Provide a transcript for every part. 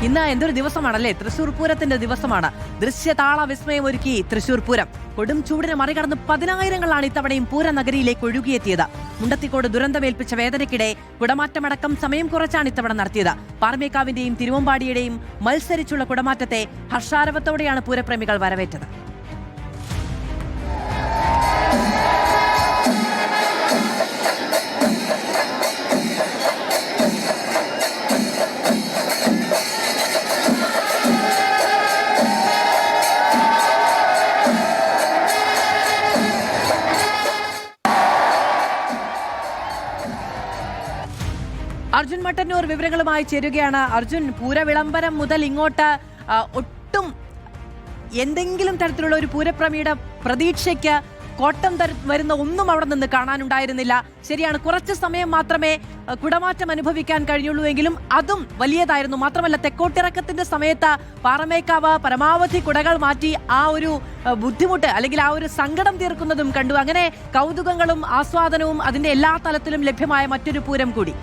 ഇന്ന് എന്തൊരു ദിവസമാണല്ലേ, തൃശൂർ പൂരത്തിന്റെ ദിവസമാണ്. ദൃശ്യതാള വിസ്മയം ഒരുക്കി തൃശൂർ പൂരം. കൊടും ചൂടിനെ മറികടന്ന് പതിനായിരങ്ങളാണ് ഇത്തവണയും പൂരനഗരിയിലേക്ക് ഒഴുകിയെത്തിയത്. മുണ്ടത്തിക്കോട് ദുരന്തമേൽപ്പിച്ച വേദനയ്ക്കിടെ കുടമാറ്റമടക്കം സമയം കുറച്ചാണ് ഇത്തവണ നടത്തിയത്. പാറമേക്കാവിന്റെയും തിരുവമ്പാടിയുടെയും മത്സരിച്ചുള്ള കുടമാറ്റത്തെ ഹർഷാരവത്തോടെയാണ് പൂരപ്രേമികൾ വരവേറ്റത്. അർജുൻ മട്ടന്നൂർ വിവരങ്ങളുമായി ചേരുകയാണ്. അർജുൻ, പൂരവിളംബരം മുതൽ ഇങ്ങോട്ട് ഒട്ടും എന്തെങ്കിലും തരത്തിലുള്ള ഒരു പൂരപ്രമിയുടെ പ്രതീക്ഷയ്ക്ക് കോട്ടം വരുന്ന ഒന്നും അവിടെ നിന്ന് കാണാനുണ്ടായിരുന്നില്ല. ശരിയാണ്, കുറച്ച് സമയം മാത്രമേ കുടമാറ്റം അനുഭവിക്കാൻ കഴിഞ്ഞുള്ളൂ എങ്കിലും അതും വലിയതായിരുന്നു. മാത്രമല്ല, തെക്കോട്ടിറക്കത്തിന്റെ സമയത്ത് പാറമേക്കാവ് പരമാവധി കുടകൾ മാറ്റി ആ ഒരു ബുദ്ധിമുട്ട് അല്ലെങ്കിൽ ആ ഒരു സങ്കടം തീർക്കുന്നതും കണ്ടു. അങ്ങനെ കൗതുകങ്ങളും ആസ്വാദനവും അതിന്റെ എല്ലാ തലത്തിലും ലഭ്യമായ മറ്റൊരു പൂരം കൂടി.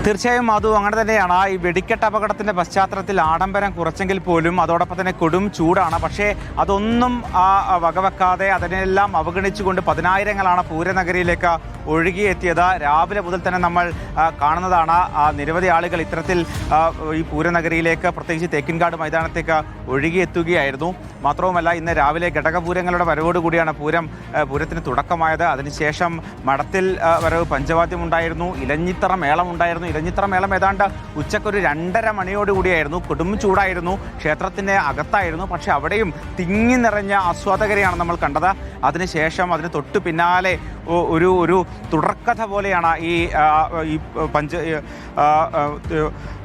തീർച്ചയായും അത് അങ്ങനെ തന്നെയാണ്. ഈ വെടിക്കെട്ട് അപകടത്തിന്റെ പശ്ചാത്തലത്തിൽ ആഡംബരം കുറച്ചെങ്കിൽ പോലും അതോടൊപ്പം തന്നെ കൊടും ചൂടാണ്. പക്ഷേ അതൊന്നും വകവെക്കാതെ അതിനെല്ലാം അവഗണിച്ചുകൊണ്ട് പതിനായിരങ്ങളാണ് പൂരനഗരിയിലേക്ക് ഒഴുകിയെത്തിയത്. രാവിലെ മുതൽ തന്നെ നമ്മൾ കാണുന്നതാണ് നിരവധി ആളുകൾ ഇത്തരത്തിൽ ഈ പൂരനഗരിയിലേക്ക്, പ്രത്യേകിച്ച് തേക്കിൻകാട് മൈതാനത്തേക്ക് ഒഴുകിയെത്തുകയായിരുന്നു. മാത്രവുമല്ല, ഇന്ന് രാവിലെ ഘടകപൂരങ്ങളുടെ വരവോടുകൂടിയാണ് പൂരത്തിന് തുടക്കമായത്. അതിനുശേഷം മഠത്തിൽ വരവ് പഞ്ചവാദ്യം ഉണ്ടായിരുന്നു, ഇലഞ്ഞിത്തറ മേളം ഉണ്ടായിരുന്നു. ഇലഞ്ഞിത്തറ മേളം ഏതാണ്ട് ഉച്ചക്കൊരു 2:30 മണിയോടുകൂടിയായിരുന്നു. കൊടും ചൂടായിരുന്നു, ക്ഷേത്രത്തിൻ്റെ അകത്തായിരുന്നു. പക്ഷേ അവിടെയും തിങ്ങി നിറഞ്ഞ ആസ്വാദകരെയാണ് നമ്മൾ കണ്ടത്. അതിനുശേഷം അതിന് തൊട്ടു പിന്നാലെ ഒരു തുടർക്കഥ പോലെയാണ്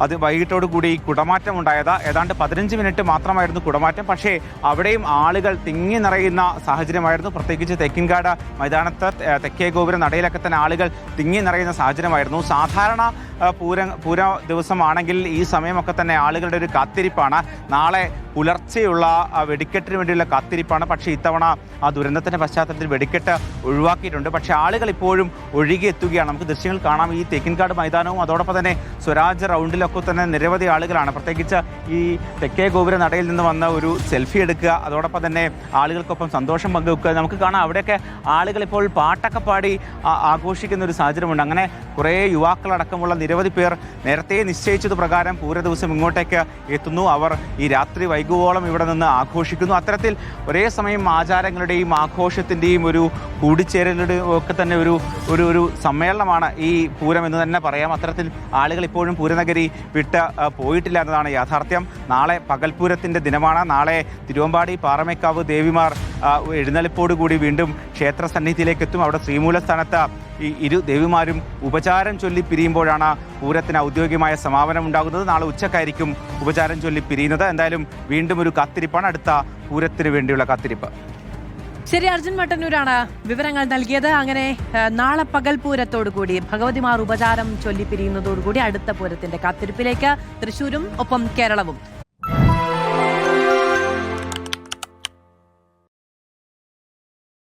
അത് വൈകിട്ടോടുകൂടി കുടമാറ്റം ഉണ്ടായത്. ഏതാണ്ട് 15 മിനിറ്റ് മാത്രമായിരുന്നു കുടമാറ്റം. പക്ഷേ അവിടെയും ആളുകൾ തിങ്ങി നിറയുന്ന സാഹചര്യമായിരുന്നു. പ്രത്യേകിച്ച് തെക്കിൻകാട് മൈതാനത്ത് തെക്കേ ഗോപുര നടയിലൊക്കെ തന്നെ ആളുകൾ തിങ്ങി നിറയുന്ന സാഹചര്യമായിരുന്നു. സാധാരണ പൂര ദിവസമാണെങ്കിൽ ഈ സമയമൊക്കെ തന്നെ ആളുകളുടെ ഒരു കാത്തിരിപ്പാണ്. നാളെ പുലർച്ചെയുള്ള വെടിക്കെട്ടിന് വേണ്ടിയുള്ള കാത്തിരിപ്പാണ്. പക്ഷേ ഇത്തവണ ആ ദുരന്തത്തിൻ്റെ പശ്ചാത്തലത്തിൽ വെടിക്കെട്ട് ഒഴിവാക്കിയിട്ടുണ്ട്. പക്ഷേ ആളുകൾ ഇപ്പോഴും ഒഴുകിയെത്തുകയാണ്. നമുക്ക് ദൃശ്യങ്ങൾ കാണാം. ഈ തേക്കിൻകാട് മൈതാനവും അതോടൊപ്പം തന്നെ സ്വരാജ് റൗണ്ടിലൊക്കെ തന്നെ നിരവധി ആളുകളാണ്. പ്രത്യേകിച്ച് ഈ തെക്കേ ഗോപുര നടയിൽ നിന്ന് വന്ന ഒരു സെൽഫി എടുക്കുക, അതോടൊപ്പം തന്നെ ആളുകൾക്കൊപ്പം സന്തോഷം പങ്കുവെക്കുക. നമുക്ക് കാണാം അവിടെയൊക്കെ ആളുകൾ ഇപ്പോൾ പാട്ടൊക്കെ പാടി ആഘോഷിക്കുന്ന ഒരു സാഹചര്യമുണ്ട്. അങ്ങനെ കുറേ യുവാക്കളടക്കമുള്ള നിരവധി പേർ നേരത്തെ നിശ്ചയിച്ചത് പ്രകാരം പൂര ദിവസം ഇങ്ങോട്ടേക്ക് എത്തുന്നു. അവർ ഈ രാത്രി വൈകുവോളം ഇവിടെ നിന്ന് ആഘോഷിക്കുന്നു. അത്തരത്തിൽ ഒരേ സമയം ആചാരങ്ങളുടെയും ആഘോഷത്തിൻ്റെയും ഒരു കൂടിച്ചേരലുടെയും ഒക്കെ തന്നെ ഒരു സമ്മേളനമാണ് ഈ പൂരം എന്ന് തന്നെ പറയാം. അത്തരത്തിൽ ആളുകൾ ഇപ്പോഴും പൂരനഗരി വിട്ട് പോയിട്ടില്ല എന്നതാണ് യാഥാർത്ഥ്യം. നാളെ പകൽപൂരത്തിൻ്റെ ദിനമാണ്. നാളെ തിരുവമ്പാടി പാറമേക്കാവ് ദേവിമാർ എഴുന്നള്ളിപ്പോടുകൂടി വീണ്ടും ക്ഷേത്ര സന്നിധിയിലേക്ക് എത്തും. അവിടെ ശ്രീമൂലസ്ഥാനത്ത് ഈ ഇരു ദേവിമാരും ഉപചാരം ചൊല്ലി പിരിയുമ്പോഴാണ് പൂരത്തിന് ഔദ്യോഗികമായ സമാപനം ഉണ്ടാകുന്നത്. നാളെ ഉച്ചക്കായിരിക്കും ഉപചാരം ചൊല്ലി പിരിയുന്നത്. എന്തായാലും വീണ്ടും ഒരു കാത്തിരിപ്പാണ്, അടുത്ത പൂരത്തിന് വേണ്ടിയുള്ള കാത്തിരിപ്പ്. ശരി, അർജുൻ മട്ടന്നൂരാണ് വിവരങ്ങൾ നൽകിയത്. അങ്ങനെ നാളെ പകൽപൂരത്തോടുകൂടി ഭഗവതിമാർ ഉപചാരം ചൊല്ലി പിരിയുന്നതോടുകൂടി അടുത്ത പൂരത്തിന്റെ കാത്തിരിപ്പിലേക്ക് തൃശ്ശൂരും ഒപ്പം കേരളവും